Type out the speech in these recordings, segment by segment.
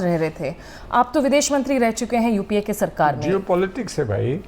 रह रहे थे। आप तो विदेश मंत्री रह चुके हैं यूपीए के सरकार में। जियोपॉलिटिक्स है भाई,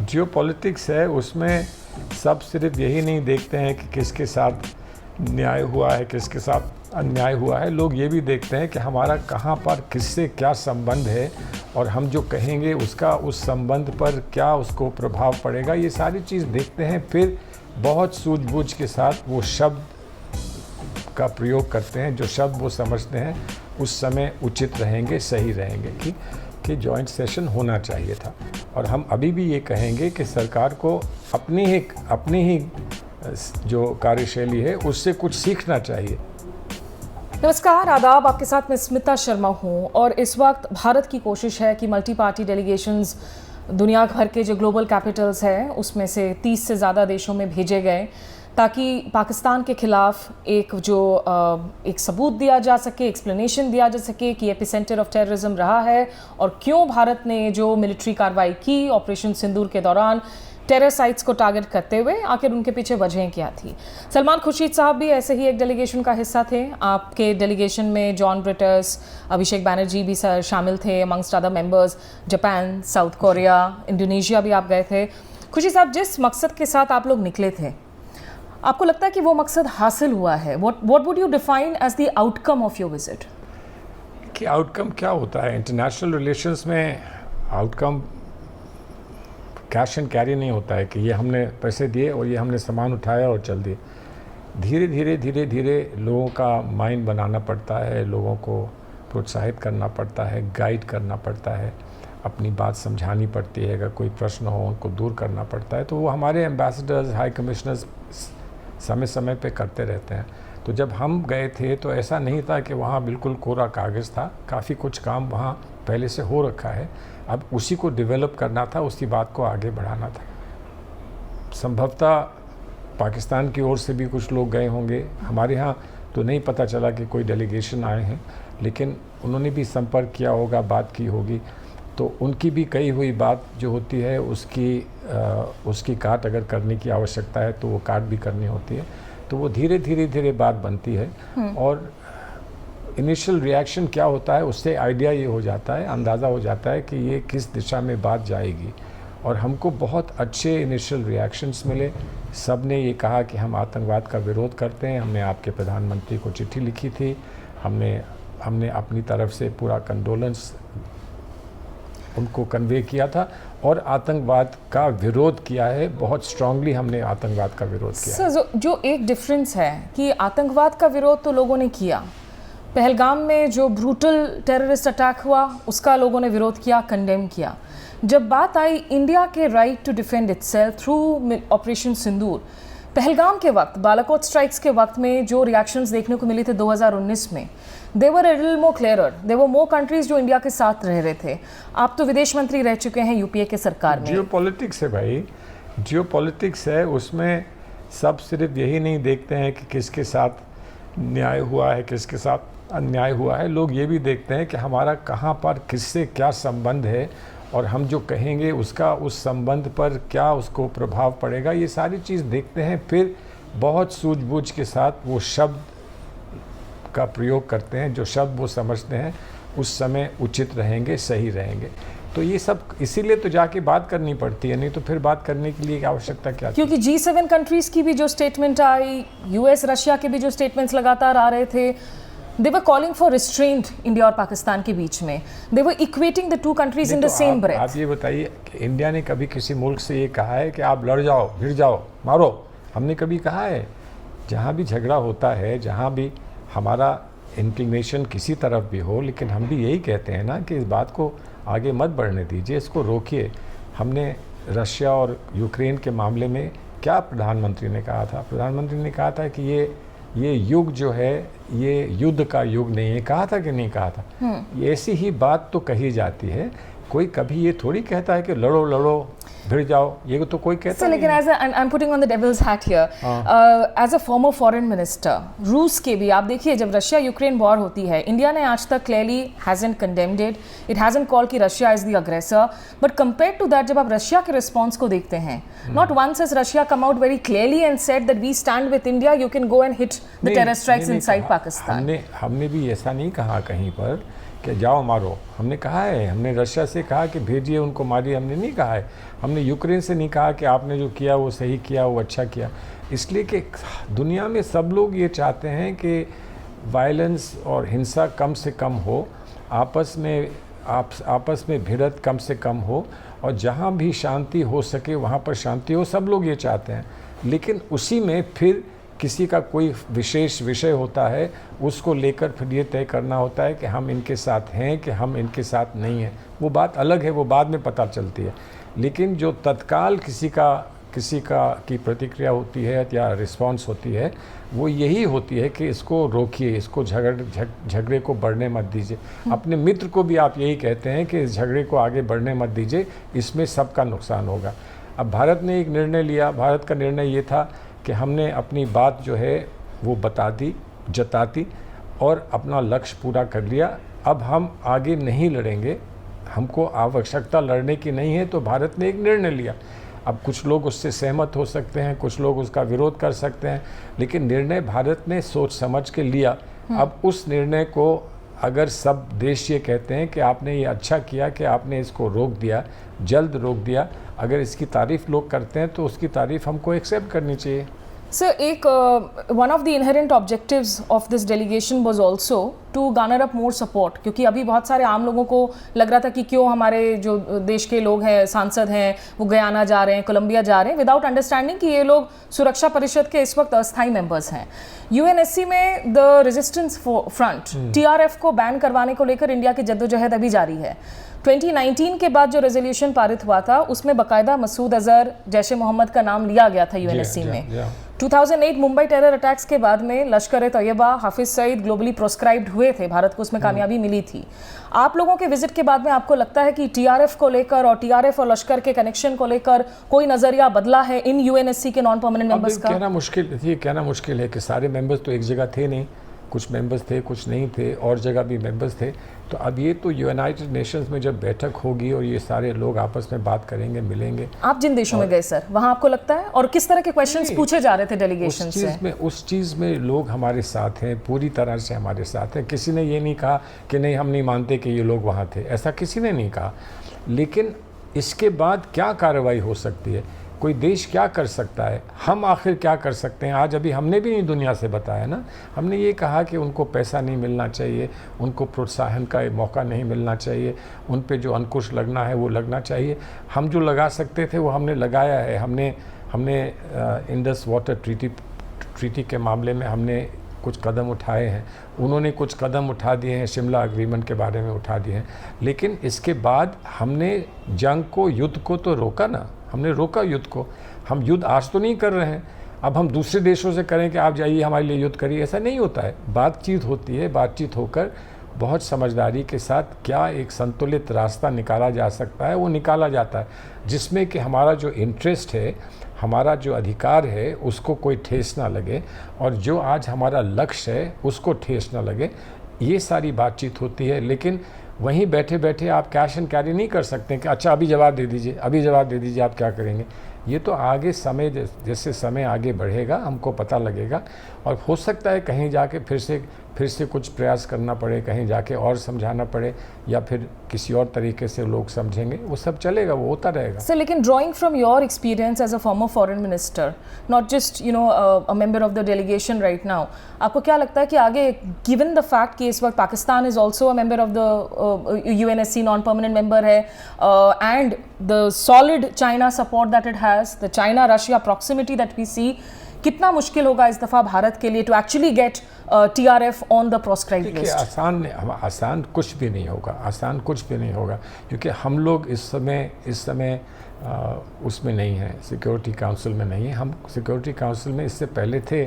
जियोपॉलिटिक्स है। उसमें सब सिर्फ यही नहीं देखते हैं कि किसके साथ न्याय हुआ है, किसके साथ अन्याय हुआ है। लोग ये भी देखते हैं कि हमारा कहाँ पर किससे क्या संबंध है और हम जो कहेंगे उसका उस संबंध पर क्या उसको प्रभाव पड़ेगा, ये सारी चीज़ देखते हैं। फिर बहुत सूझबूझ के साथ वो शब्द का प्रयोग करते हैं, जो शब्द वो समझते हैं उस समय उचित रहेंगे, सही रहेंगे कि जॉइंट सेशन होना चाहिए था। और हम अभी भी ये कहेंगे कि सरकार को अपनी ही जो कार्यशैली है उससे कुछ सीखना चाहिए। नमस्कार, आदाब। आपके साथ मैं स्मिता शर्मा हूं और इस वक्त भारत की कोशिश है कि मल्टी पार्टी डेलीगेशंस दुनिया भर के जो ग्लोबल कैपिटल्स हैं उसमें से 30 से ज़्यादा देशों में भेजे गए ताकि पाकिस्तान के खिलाफ एक सबूत दिया जा सके, एक्सप्लेनेशन दिया जा सके कि एपिसेंटर ऑफ टेररिज्म रहा है और क्यों भारत ने जो मिलिट्री कार्रवाई की ऑपरेशन सिंदूर के दौरान टेरर साइट्स को टारगेट करते हुए, आखिर उनके पीछे वजहें क्या थी। सलमान खुर्शीद साहब भी ऐसे ही एक डेलीगेशन का हिस्सा थे। आपके डेलीगेशन में जॉन ब्रिटस, अभिषेक बैनर्जी भी शामिल थे, amongst other members. Japan, south Korea, Indonesia भी आप गए थे। खुर्शीद साहब, जिस मकसद के साथ आप लोग निकले थे, आपको लगता है कि वो मकसद हासिल हुआ है? What would you define as the outcome of your visit? कि आउटकम क्या होता है इंटरनेशनल रिलेशंस में? आउटकम कैश एंड कैरी नहीं होता है कि ये हमने पैसे दिए और ये हमने सामान उठाया और चल दिए। धीरे धीरे लोगों का माइंड बनाना पड़ता है, लोगों को प्रोत्साहित करना पड़ता है, गाइड करना पड़ता है, अपनी बात समझानी पड़ती है। अगर कोई प्रश्न हो उनको दूर करना पड़ता है। तो वो हमारे एम्बेसडर्स, हाई कमिश्नर्स समय समय पे करते रहते हैं। तो जब हम गए थे तो ऐसा नहीं था कि वहाँ बिल्कुल कोरा कागज़ था। काफ़ी कुछ काम वहाँ पहले से हो रखा है, अब उसी को डेवलप करना था, उसी बात को आगे बढ़ाना था। संभवतः पाकिस्तान की ओर से भी कुछ लोग गए होंगे। हमारे यहाँ तो नहीं पता चला कि कोई डेलीगेशन आए हैं, लेकिन उन्होंने भी संपर्क किया होगा, बात की होगी। तो उनकी भी कही हुई बात जो होती है उसकी काट अगर करने की आवश्यकता है तो वो काट भी करनी होती है। तो वो धीरे बात बनती है और इनिशियल रिएक्शन क्या होता है उससे आइडिया ये हो जाता है, अंदाज़ा हो जाता है कि ये किस दिशा में बात जाएगी। और हमको बहुत अच्छे इनिशियल रिएक्शंस मिले। सब ने ये कहा कि हम आतंकवाद का विरोध करते हैं। हमने आपके प्रधानमंत्री को चिट्ठी लिखी थी, हमने अपनी तरफ से पूरा कंडोलेंस उनको कन्वे किया था और आतंकवाद का विरोध किया है। बहुत स्ट्रांगली हमने आतंकवाद का विरोध किया। जो एक डिफरेंस है कि आतंकवाद का विरोध तो लोगों ने किया, पहलगाम में जो ब्रूटल टेररिस्ट अटैक हुआ उसका लोगों ने विरोध किया, कंडेम किया। जब बात आई इंडिया के right to defend itself through operation Sindoor, Pahalgam के वक्त, बालाकोट स्ट्राइक्स के वक्त में जो रिएक्शंस देखने को मिले थे 2019 में, they were a little more clearer. There were more countries जो इंडिया के साथ रह रहे थे। आप तो विदेश मंत्री रह चुके हैं यूपीए के सरकार में। जियोपॉलिटिक्स है भाई, जियोपॉलिटिक्स है। उसमें सब सिर्फ यही नहीं देखते हैं कि किसके साथ न्याय हुआ है, किसके साथ अन्याय हुआ है। लोग ये भी देखते हैं कि हमारा कहाँ पर किससे क्या संबंध है और हम जो कहेंगे उसका उस संबंध पर क्या उसको प्रभाव पड़ेगा, ये सारी चीज़ देखते हैं। फिर बहुत सूझबूझ के साथ वो शब्द का प्रयोग करते हैं, जो शब्द वो समझते हैं उस समय उचित रहेंगे, सही रहेंगे। तो ये सब इसीलिए तो जाके बात करनी पड़ती है, नहीं तो फिर बात करने के लिए आवश्यकता क्या थी? क्योंकि G7 कंट्रीज़ की भी जो स्टेटमेंट आई, यूएस रशिया के भी जो स्टेटमेंट्स लगातार आ रहे थे, they were calling for restraint India और पाकिस्तान के बीच में। they were equating the two countries in the same breath। आप ये बताइए कि इंडिया ने कभी किसी मुल्क से ये कहा है कि आप लड़ जाओ, भिड़ जाओ, मारो? हमने कभी कहा है? जहाँ भी झगड़ा होता है, जहाँ भी हमारा इंक्लिनेशन किसी तरफ भी हो, लेकिन हम भी यही कहते हैं ना कि इस बात को आगे मत बढ़ने दीजिए, इसको रोकिए। हमने रशिया और यूक्रेन के मामले में क्या प्रधानमंत्री ने कहा था? प्रधानमंत्री ने कहा था कि ये युग जो है ये युद्ध का युग नहीं है। कहा था कि नहीं कहा था? ऐसी ही बात तो कही जाती है। कोई कभी ये थोड़ी कहता है कि लड़ो लड़ो, भिड़ जाओ, ये तो कोई कहता नहीं। लेकिन I'm putting on the devil's hat here, as a former foreign minister, रूस के भी आप देखिए, जब रशिया यूक्रेन वॉर होती है, इंडिया ने आज तक clearly hasn't condemned it, it hasn't called कि Russia is the aggressor, but compared to that जब आप रशिया के रिस्पॉन्स को देखते हैं, not once has Russia come out very clearly and said that we stand with India, you can go and hit the terror strikes inside Pakistan। हमने भी ऐसा नहीं कहा कहीं पर कि जाओ मारो। हमने कहा है, हमने रशिया से कहा कि भेजिए उनको, मारिए, हमने नहीं कहा है। हमने यूक्रेन से नहीं कहा कि आपने जो किया वो सही किया, वो अच्छा किया। इसलिए कि दुनिया में सब लोग ये चाहते हैं कि वायलेंस और हिंसा कम से कम हो, आपस में भिड़त कम से कम हो, और जहाँ भी शांति हो सके वहाँ पर शांति हो। सब लोग ये चाहते हैं, लेकिन उसी में फिर किसी का कोई विशेष विषय होता है, उसको लेकर फिर ये तय करना होता है कि हम इनके साथ हैं कि हम इनके साथ नहीं हैं। वो बात अलग है, वो बाद में पता चलती है। लेकिन जो तत्काल किसी की प्रतिक्रिया होती है या रिस्पांस होती है, वो यही होती है कि इसको रोकिए, इसको झगड़े को बढ़ने मत दीजिए। अपने मित्र को भी आप यही कहते हैं कि इस झगड़े को आगे बढ़ने मत दीजिए, इसमें सबका नुकसान होगा। अब भारत ने एक निर्णय लिया। भारत का निर्णय ये था कि हमने अपनी बात जो है वो बता दी, जता दी और अपना लक्ष्य पूरा कर लिया। अब हम आगे नहीं लड़ेंगे, हमको आवश्यकता लड़ने की नहीं है, तो भारत ने एक निर्णय लिया। अब कुछ लोग उससे सहमत हो सकते हैं, कुछ लोग उसका विरोध कर सकते हैं, लेकिन निर्णय भारत ने सोच समझ के लिया। अब उस निर्णय को अगर सब देश ये कहते हैं कि आपने ये अच्छा किया कि आपने इसको रोक दिया, जल्द रोक दिया, अगर इसकी तारीफ़ लोग करते हैं तो उसकी तारीफ़ हमको एक्सेप्ट करनी चाहिए। Sir, one of the inherent objectives of this delegation was also to garner up more support, क्योंकि अभी बहुत सारे आम लोगों को लग रहा था कि क्यों हमारे जो देश के लोग हैं, सांसद हैं, वो गयाना जा रहे हैं, कोलंबिया जा रहे हैं, विदाउट अंडरस्टैंडिंग कि ये लोग सुरक्षा परिषद के इस वक्त अस्थायी मेंबर्स हैं। यूएनएससी में द रेजिस्टेंस फ्रंट टीआरएफ को बैन करवाने को लेकर इंडिया की जद्दोजहद अभी जारी है। 2019 के बाद जो रेजोल्यूशन पारित हुआ था उसमें बाकायदा मसूद अजहर, जैश ए मोहम्मद का नाम लिया गया था यूएनएससी में। 2008 मुंबई टेरर अटैक्स के बाद में लश्कर-ए-तैयबा, हाफिज सईद ग्लोबली प्रोस्क्राइब्ड हुए थे, भारत को उसमें कामयाबी मिली थी। आप लोगों के विजिट के बाद में आपको लगता है कि टीआरएफ को लेकर और टीआरएफ और लश्कर के कनेक्शन को लेकर कोई नजरिया बदला है इन यूएनएससी के नॉन परमानेंट मेंबर्स का? कहना मुश्किल है कि सारे मेंबर्स तो एक जगह थे नहीं, कुछ मेंबर्स थे, कुछ नहीं थे, और जगह भी मेंबर्स थे। तो अब ये तो यूनाइटेड नेशंस में जब बैठक होगी और ये सारे लोग आपस में बात करेंगे, मिलेंगे। आप जिन देशों में गए सर, वहाँ आपको लगता है, और किस तरह के क्वेश्चंस पूछे जा रहे थे डेलीगेशन से? उस चीज़ में लोग हमारे साथ हैं, पूरी तरह से हमारे साथ हैं। किसी ने ये नहीं कहा कि नहीं हम नहीं मानते कि ये लोग वहाँ थे, ऐसा किसी ने नहीं कहा। लेकिन इसके बाद क्या कार्रवाई हो सकती है, कोई देश क्या कर सकता है, हम आखिर क्या कर सकते हैं? आज अभी हमने भी नहीं दुनिया से बताया ना। हमने ये कहा कि उनको पैसा नहीं मिलना चाहिए, उनको प्रोत्साहन का मौका नहीं मिलना चाहिए, उन पे जो अंकुश लगना है वो लगना चाहिए। हम जो लगा सकते थे वो हमने लगाया है। हमने इंडस वाटर ट्रीटी के मामले में हमने कुछ कदम उठाए हैं, उन्होंने कुछ कदम उठा दिए हैं, शिमला एग्रीमेंट के बारे में उठा दिए हैं। लेकिन इसके बाद हमने जंग को, युद्ध को तो रोका ना, हमने रोका युद्ध को। हम युद्ध आज तो नहीं कर रहे हैं, अब हम दूसरे देशों से करें कि आप जाइए हमारे लिए युद्ध करिए, ऐसा नहीं होता है। बातचीत होती है, बातचीत होकर बहुत समझदारी के साथ क्या एक संतुलित रास्ता निकाला जा सकता है, वो निकाला जाता है, जिसमें कि हमारा जो इंटरेस्ट है, हमारा जो अधिकार है, उसको कोई ठेस ना लगे, और जो आज हमारा लक्ष्य है उसको ठेस ना लगे। ये सारी बातचीत होती है। लेकिन वहीं बैठे बैठे आप कैश एंड कैरी नहीं कर सकते कि अच्छा अभी जवाब दे दीजिए, अभी जवाब दे दीजिए, आप क्या करेंगे। ये तो आगे समय, जैसे समय आगे बढ़ेगा हमको पता लगेगा, और हो सकता है कहीं जाके फिर से कुछ प्रयास करना पड़े, कहीं जाके और समझाना पड़े, या फिर किसी और तरीके से लोग समझेंगे, वो सब चलेगा, वो होता रहेगा। सर, लेकिन drawing from your experience as a former foreign minister, not just a member of the delegation right now, आपको क्या लगता है कि आगे, गिवन द फैक्ट कि इस वक्त Pakistan is also a member of the UNSC, non permanent member है, and the solid China support that it has, the China Russia proximity that we see, कितना मुश्किल होगा इस दफ़ा भारत के लिए to actually get TRF on the proscribed list? आसान कुछ भी नहीं होगा, आसान कुछ भी नहीं होगा, क्योंकि हम लोग इस समय उसमें नहीं हैं, सिक्योरिटी काउंसिल में नहीं है। हम सिक्योरिटी काउंसिल में इससे पहले थे।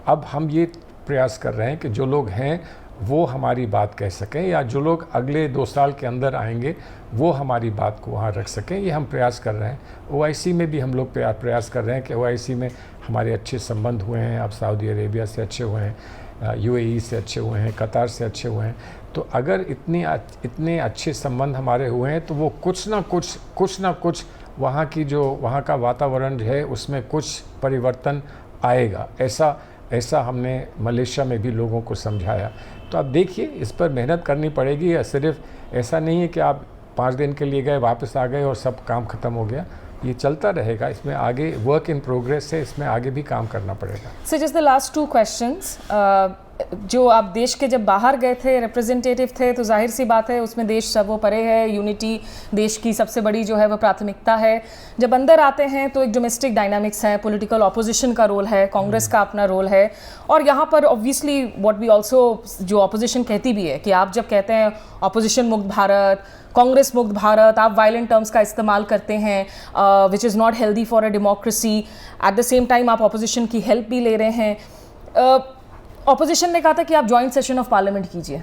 अब हम ये प्रयास कर रहे हैं कि जो लोग हैं वो हमारी बात कह सकें, या जो लोग अगले 2 साल के अंदर आएंगे वो हमारी बात को वहाँ रख सकें। ये हम प्रयास कर रहे हैं। ओआईसी में भी हम लोग प्रयास कर रहे हैं कि ओआईसी में हमारे अच्छे संबंध हुए हैं। अब सऊदी अरेबिया से अच्छे हुए हैं, यूएई से अच्छे हुए हैं, कतार से अच्छे हुए हैं। तो अगर इतने अच्छे संबंध हमारे हुए हैं तो वो कुछ ना कुछ वहाँ का वातावरण है उसमें कुछ परिवर्तन आएगा। ऐसा हमने मलेशिया में भी लोगों को समझाया। तो आप देखिए, इस पर मेहनत करनी पड़ेगी। सिर्फ ऐसा नहीं है कि आप 5 दिन के लिए गए, वापस आ गए और सब काम ख़त्म हो गया। ये चलता रहेगा, इसमें आगे वर्क इन प्रोग्रेस है, इसमें आगे भी काम करना पड़ेगा। So just the last 2 questions. जो आप देश के जब बाहर गए थे, रिप्रेजेंटेटिव थे, तो जाहिर सी बात है उसमें देश सर्वोपरि है, यूनिटी देश की सबसे बड़ी जो है वो प्राथमिकता है। जब अंदर आते हैं तो एक डोमेस्टिक डायनामिक्स है, पॉलिटिकल ऑपोजिशन का रोल है, कांग्रेस का अपना रोल है, और यहाँ पर ऑब्वियसली व्हाट वी ऑल्सो, जो ऑपोजिशन कहती भी है कि आप जब कहते हैं ऑपोजिशन मुक्त भारत, कांग्रेस मुक्त भारत, आप वायलेंट टर्म्स का इस्तेमाल करते हैं which is not healthy for a democracy. At the same time आप ऑपोजिशन की हेल्प भी ले रहे हैं। ऑपोजिशन ने कहा था कि आप जॉइंट सेशन ऑफ पार्लियामेंट कीजिए,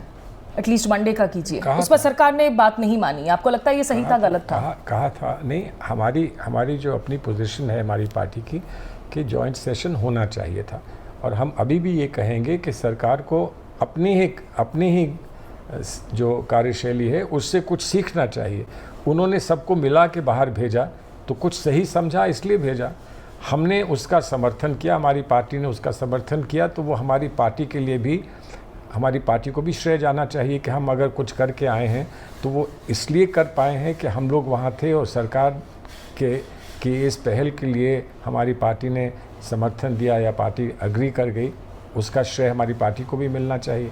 एटलीस्ट वनडे का कीजिए, उस पर सरकार ने बात नहीं मानी। आपको लगता है ये सही था, गलत था? कहा था नहीं, हमारी जो अपनी पोजीशन है हमारी पार्टी की कि जॉइंट सेशन होना चाहिए था। और हम अभी भी ये कहेंगे कि सरकार को अपनी ही जो कार्यशैली है उससे कुछ सीखना चाहिए। उन्होंने सबको मिला के बाहर भेजा तो कुछ सही समझा, इसलिए भेजा। हमने उसका समर्थन किया, हमारी पार्टी ने उसका समर्थन किया, तो वो हमारी पार्टी के लिए भी, हमारी पार्टी को भी श्रेय जाना चाहिए कि हम अगर कुछ करके आए हैं तो वो इसलिए कर पाए हैं कि हम लोग वहाँ थे और सरकार की इस पहल के लिए हमारी पार्टी ने समर्थन दिया या पार्टी अग्री कर गई, उसका श्रेय हमारी पार्टी को भी मिलना चाहिए।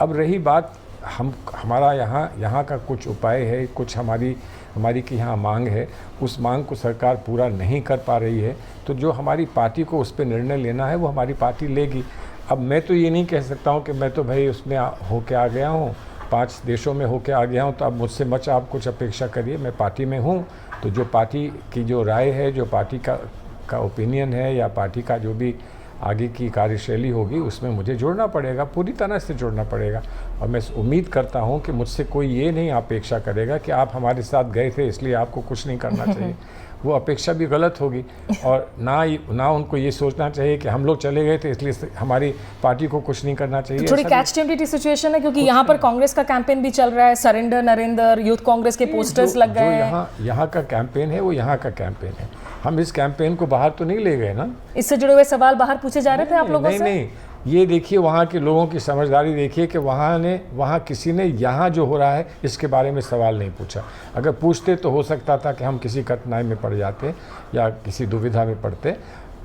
अब रही बात हमारा यहाँ का कुछ उपाय है, कुछ हमारी की यहाँ मांग है, उस मांग को सरकार पूरा नहीं कर पा रही है, तो जो हमारी पार्टी को उस पर निर्णय लेना है वो हमारी पार्टी लेगी। अब मैं तो ये नहीं कह सकता हूँ कि मैं तो भाई उसमें होके आ गया हूँ, 5 देशों में होके आ गया हूँ, तो अब मुझसे मच आप कुछ अपेक्षा करिए। मैं पार्टी में हूँ, तो जो पार्टी की जो राय है, जो पार्टी का ओपिनियन है, या पार्टी का जो भी आगे की कार्यशैली होगी, उसमें मुझे जुड़ना पड़ेगा, पूरी तरह से जुड़ना पड़ेगा। और मैं उम्मीद करता हूं कि मुझसे कोई ये नहीं अपेक्षा करेगा कि आप हमारे साथ गए थे इसलिए आपको कुछ नहीं करना चाहिए। वो अपेक्षा भी गलत होगी। और ना उनको ये सोचना चाहिए कि हम लोग चले गए थे इसलिए हमारी पार्टी को कुछ नहीं करना चाहिए। थोड़ी कैच टेम्पटी सिचुएशन है, क्योंकि यहाँ पर कांग्रेस का कैंपेन भी चल रहा है, सरेंडर नरेंद्र, यूथ कांग्रेस के पोस्टर्स लग गए हैं। यहाँ का कैंपेन है वो यहाँ का कैंपेन है, हम इस कैंपेन को बाहर तो नहीं ले गए ना। इससे जुड़े हुए सवाल बाहर पूछे जा रहे थे आप लोगों से? नहीं, ये देखिए वहाँ के लोगों की समझदारी देखिए कि वहाँ किसी ने यहाँ जो हो रहा है इसके बारे में सवाल नहीं पूछा। अगर पूछते तो हो सकता था कि हम किसी कठिनाई में पड़ जाते या किसी दुविधा में पड़ते।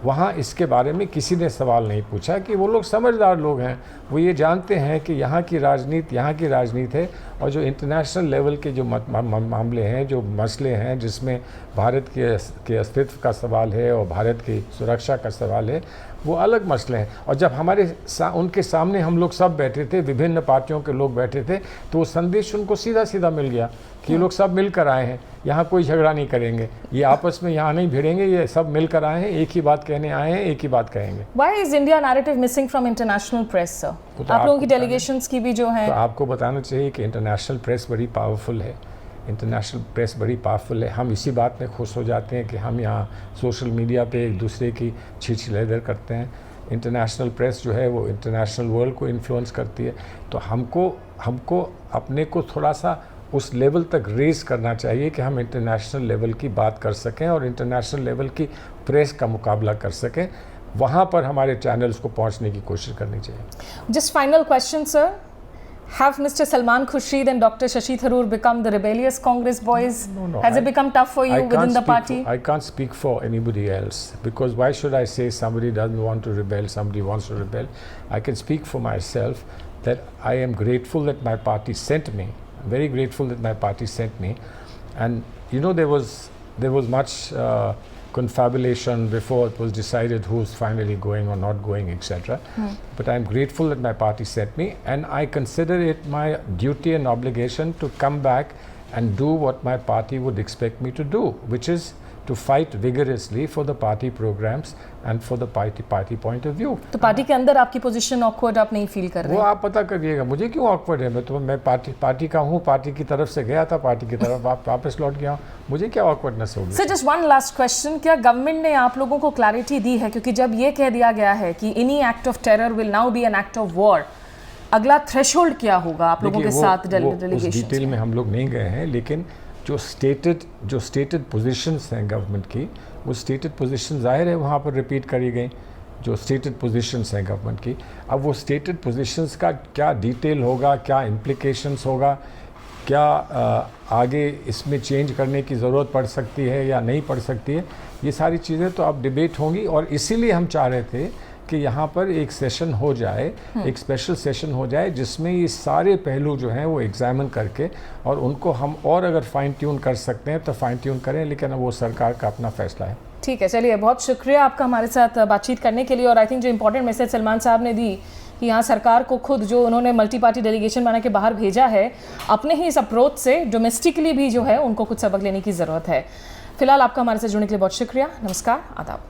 वहाँ इसके बारे में किसी ने सवाल नहीं पूछा कि वो लोग समझदार लोग हैं, वो ये जानते हैं कि यहाँ की राजनीति है, और जो इंटरनेशनल लेवल के जो मामले हैं, जो मसले हैं, जिसमें भारत के अस्तित्व का सवाल है और भारत की सुरक्षा का सवाल है, वो अलग मसले हैं। और जब उनके सामने हम लोग सब बैठे थे, विभिन्न पार्टियों के लोग बैठे थे, तो वो संदेश उनको सीधा मिल गया कि ये लोग सब मिलकर आए हैं, यहाँ कोई झगड़ा नहीं करेंगे, ये आपस में यहाँ नहीं भिड़ेंगे, ये सब मिलकर आए हैं, एक ही बात कहने आए हैं, एक ही बात कहेंगे। Why is India narrative missing from international press, sir? आप लोगों की डेलीगेशंस की भी जो है, तो आपको बताना चाहिए कि इंटरनेशनल प्रेस बड़ी पावरफुल है, इंटरनेशनल प्रेस बड़ी पावरफुल है। हम इसी बात में खुश हो जाते हैं कि हम यहाँ सोशल मीडिया पे एक दूसरे की छीछलेदर करते हैं। इंटरनेशनल प्रेस जो है वो इंटरनेशनल वर्ल्ड को इन्फ्लुएंस करती है, तो हमको अपने को थोड़ा सा उस लेवल तक रेज करना चाहिए कि हम इंटरनेशनल लेवल की बात कर सकें और इंटरनेशनल लेवल की प्रेस का मुकाबला कर सकें। वहाँ पर हमारे चैनल्स को पहुँचने की कोशिश करनी चाहिए। Just final question sir, have Mr. Salman Khurshid and Dr. Shashi Tharoor become the rebellious Congress boys? No. Has it become tough for you within the party? I can't speak for anybody else, because why should I say somebody doesn't want to rebel, somebody wants to rebel? I can speak for myself that I am grateful that my party sent me. I'm very grateful that my party sent me. And you know, there was much confabulation before it was decided who's finally going or not going, etc. But I'm grateful that my party sent me, and I consider it my duty and obligation to come back and do what my party would expect me to do, which is to fight vigorously for the party programs and for the party point of view. तो party के अंदर आपकी position awkward आप नहीं feel कर रहे? वो आप पता करिएगा, मुझे क्यों ऑकवर्ड है? मैं पार्टी का हूँ, पार्टी की तरफ से गया था, पार्टी की तरफ वापस लौट गया हूँ, मुझे क्या ऑकवर्डनेस होगी? Sir just one last question, क्या गवर्नमेंट ने आप लोगों को क्लैरिटी दी है? क्योंकि जब ये कह दिया गया है कि any act of terror will now be an act of war, अगला थ्रेशोल्ड क्या होगा आप लोगों के साथ डेलीगेशन? उस डिटेल में हम लोग नहीं गए हैं, लेकिन जो स्टेटेड पोजीशंस हैं गवर्नमेंट की, वो स्टेटेड पोजीशन जाहिर है वहाँ पर रिपीट करी गई। जो स्टेटेड पोजीशंस हैं गवर्नमेंट की। अब वो स्टेटेड पोजीशंस का क्या डिटेल होगा, क्या इम्प्लिकेशंस होगा, क्या आगे इसमें चेंज करने की ज़रूरत पड़ सकती है या नहीं पड़ सकती है, ये सारी चीज़ें तो अब डिबेट होंगी। और इसीलिए हम चाह रहे थे कि यहाँ पर एक सेशन हो जाए, एक स्पेशल सेशन हो जाए जिसमें ये सारे पहलू जो हैं वो एग्जामिन करके और उनको हम और अगर फाइन ट्यून कर सकते हैं तो फाइन ट्यून करें, लेकिन अब वो सरकार का अपना फैसला है। ठीक है, चलिए, बहुत शुक्रिया आपका हमारे साथ बातचीत करने के लिए। और आई थिंक जो इंपॉर्टेंट मैसेज सलमान साहब ने दी कि यहाँ सरकार को खुद जो उन्होंने मल्टी पार्टी डेलीगेशन बना के बाहर भेजा है, अपने ही इस अप्रोच से डोमेस्टिकली भी जो है उनको कुछ सबक लेने की ज़रूरत है। फिलहाल आपका हमारे साथ जुड़ने के लिए बहुत शुक्रिया। नमस्कार, आदाब।